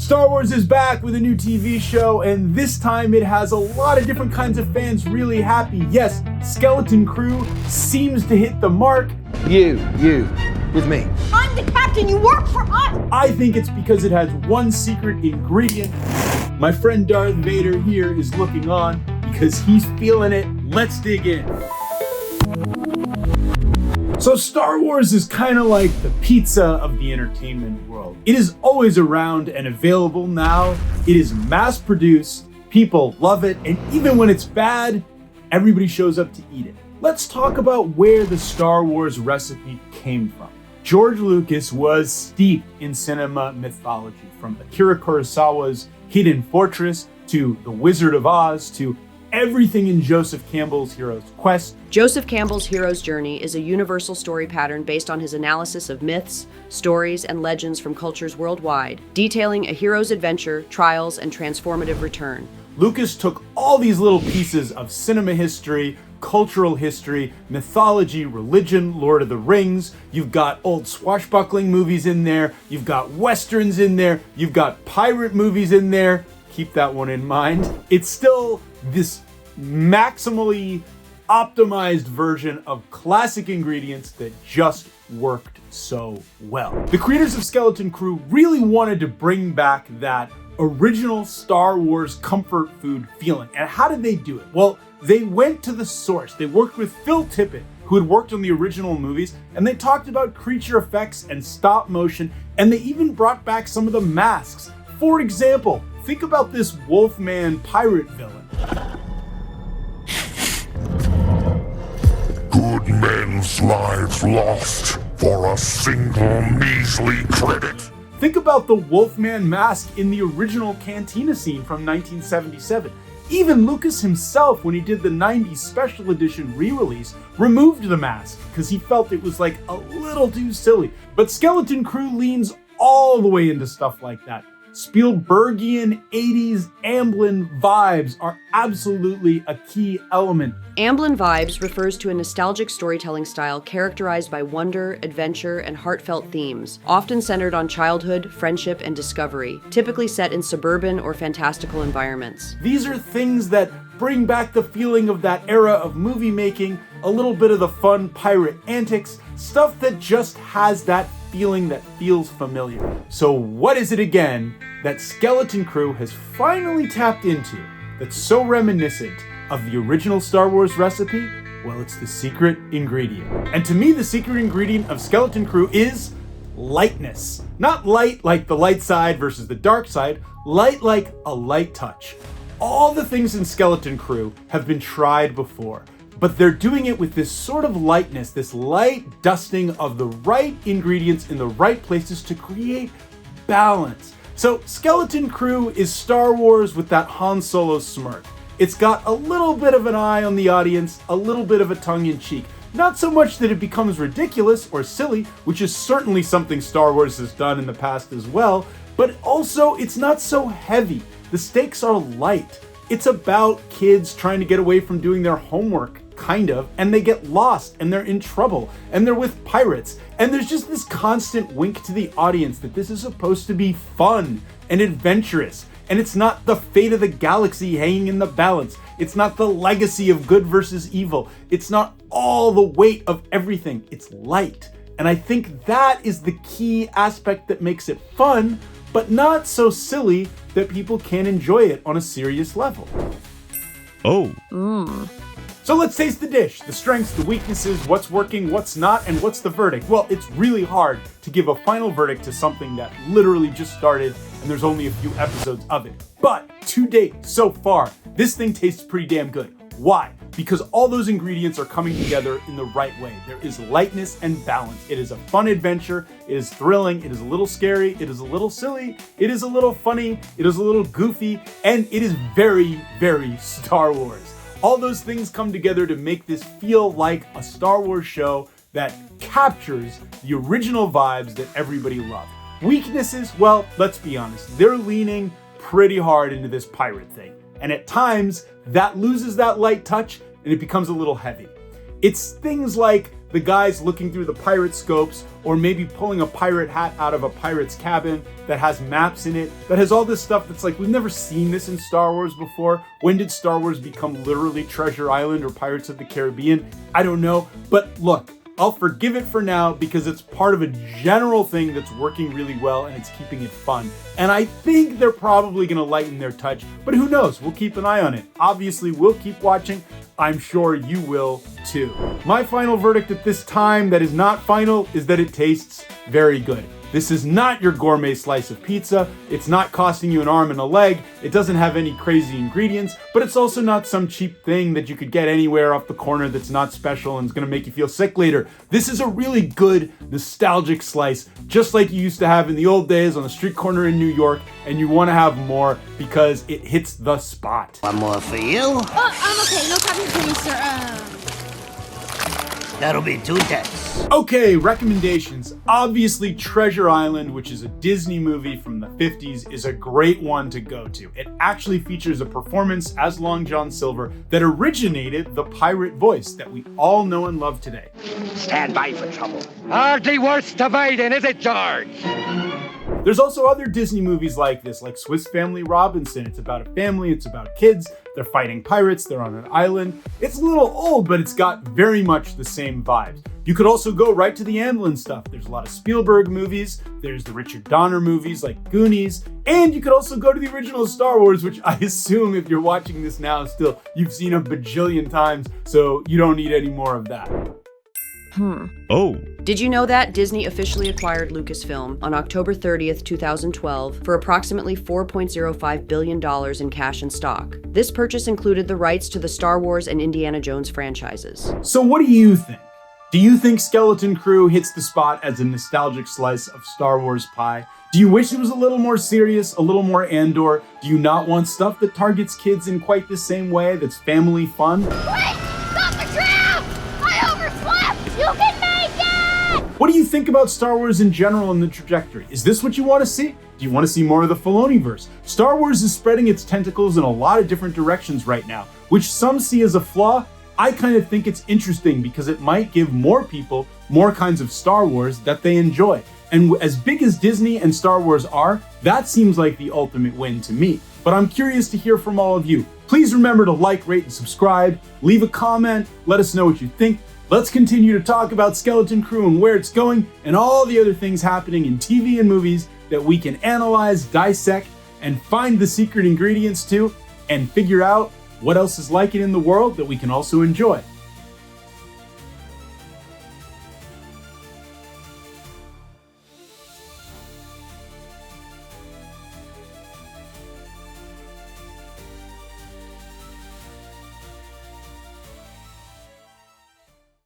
Star Wars is back with a new TV show, and this time it has a lot of different kinds of fans really happy. Yes, Skeleton Crew seems to hit the mark. You, with me. I'm the captain, you work for us! I think it's because it has one secret ingredient. My friend Darth Vader here is looking on because he's feeling it. Let's dig in. So Star Wars is kind of like the pizza of the entertainment world. It is always around and available now. It is mass produced, people love it, and even when it's bad, everybody shows up to eat it. Let's talk about where the Star Wars recipe came from. George Lucas was steeped in cinema mythology, from Akira Kurosawa's Hidden Fortress to The Wizard of Oz to everything in Joseph Campbell's Hero's Quest. Joseph Campbell's hero's journey is a universal story pattern based on his analysis of myths, stories, and legends from cultures worldwide, detailing a hero's adventure, trials, and transformative return. Lucas took all these little pieces of cinema history, cultural history, mythology, religion, Lord of the Rings. You've got old swashbuckling movies in there. You've got westerns in there. You've got pirate movies in there. Keep that one in mind. It's still this maximally optimized version of classic ingredients that just worked so well. The creators of Skeleton Crew really wanted to bring back that original Star Wars comfort food feeling. And how did they do it? Well, they went to the source. They worked with Phil Tippett, who had worked on the original movies, and they talked about creature effects and stop motion, and they even brought back some of the masks. For example, think about this Wolfman pirate villain. Good men's lives lost for a single measly credit. Think about the Wolfman mask in the original Cantina scene from 1977. Even Lucas himself, when he did the 90s special edition re-release, removed the mask because he felt it was like a little too silly. But Skeleton Crew leans all the way into stuff like that. Spielbergian 80s Amblin vibes are absolutely a key element. Amblin Vibes refers to a nostalgic storytelling style characterized by wonder, adventure, and heartfelt themes, often centered on childhood, friendship, and discovery, typically set in suburban or fantastical environments. These are things that bring back the feeling of that era of movie making, a little bit of the fun pirate antics, stuff that just has that feeling that feels familiar. So what is it again that Skeleton Crew has finally tapped into that's so reminiscent of the original Star Wars recipe? Well, it's the secret ingredient. And to me, the secret ingredient of Skeleton Crew is lightness. Not light like the light side versus the dark side, light like a light touch. All the things in Skeleton Crew have been tried before, but they're doing it with this sort of lightness, this light dusting of the right ingredients in the right places to create balance. So Skeleton Crew is Star Wars with that Han Solo smirk. It's got a little bit of an eye on the audience, a little bit of a tongue-in-cheek. Not so much that it becomes ridiculous or silly, which is certainly something Star Wars has done in the past as well, but also it's not so heavy. The stakes are light. It's about kids trying to get away from doing their homework, kind of, and they get lost and they're in trouble and they're with pirates. And there's just this constant wink to the audience that this is supposed to be fun and adventurous. And it's not the fate of the galaxy hanging in the balance. It's not the legacy of good versus evil. It's not all the weight of everything. It's light. And I think that is the key aspect that makes it fun, but not so silly that people can't enjoy it on a serious level. Oh. So let's taste the dish, the strengths, the weaknesses, what's working, what's not, and what's the verdict. Well, it's really hard to give a final verdict to something that literally just started and there's only a few episodes of it. But to date, so far, this thing tastes pretty damn good. Why? Because all those ingredients are coming together in the right way. There is lightness and balance. It is a fun adventure. It is thrilling. It is a little scary. It is a little silly. It is a little funny. It is a little goofy. And it is very, very Star Wars. All those things come together to make this feel like a Star Wars show that captures the original vibes that everybody loved. Weaknesses, well, let's be honest. They're leaning pretty hard into this pirate thing. And at times, that loses that light touch and it becomes a little heavy. It's things like the guys looking through the pirate scopes, or maybe pulling a pirate hat out of a pirate's cabin that has maps in it, that has all this stuff that's like, we've never seen this in Star Wars before. When did Star Wars become literally Treasure Island or Pirates of the Caribbean? I don't know, but look, I'll forgive it for now because it's part of a general thing that's working really well and it's keeping it fun. And I think they're probably gonna lighten their touch, but who knows? We'll keep an eye on it. Obviously, we'll keep watching. I'm sure you will too. My final verdict at this time that is not final is that it tastes very good. This is not your gourmet slice of pizza. It's not costing you an arm and a leg. It doesn't have any crazy ingredients, but it's also not some cheap thing that you could get anywhere off the corner that's not special and is gonna make you feel sick later. This is a really good, nostalgic slice, just like you used to have in the old days on the street corner in New York, and you wanna have more because it hits the spot. One more for you? Oh, I'm okay. No talking to me, sir. That'll be 2 decks. Okay, recommendations. Obviously, Treasure Island, which is a Disney movie from the 50s, is a great one to go to. It actually features a performance as Long John Silver that originated the pirate voice that we all know and love today. Stand by for trouble. Hardly worth dividing, is it, George? There's also other Disney movies like this, like Swiss Family Robinson. It's about a family, it's about kids, they're fighting pirates, they're on an island. It's a little old, but it's got very much the same vibes. You could also go right to the Amblin stuff. There's a lot of Spielberg movies, there's the Richard Donner movies like Goonies, and you could also go to the original Star Wars, which I assume if you're watching this now still, you've seen a bajillion times, so you don't need any more of that. Oh. Did you know that Disney officially acquired Lucasfilm on October 30th, 2012 for approximately $4.05 billion in cash and stock? This purchase included the rights to the Star Wars and Indiana Jones franchises. So what do you think? Do you think Skeleton Crew hits the spot as a nostalgic slice of Star Wars pie? Do you wish it was a little more serious, a little more Andor? Do you not want stuff that targets kids in quite the same way, that's family fun? Wait! Stop the trap! I overslept! You can make it! What do you think about Star Wars in general and the trajectory? Is this what you want to see? Do you want to see more of the Filoniverse? Star Wars is spreading its tentacles in a lot of different directions right now, which some see as a flaw. I kind of think it's interesting because it might give more people more kinds of Star Wars that they enjoy. And as big as Disney and Star Wars are, that seems like the ultimate win to me. But I'm curious to hear from all of you. Please remember to like, rate, and subscribe. Leave a comment. Let us know what you think. Let's continue to talk about Skeleton Crew and where it's going and all the other things happening in TV and movies that we can analyze, dissect, and find the secret ingredients to, and figure out what else is like it in the world that we can also enjoy.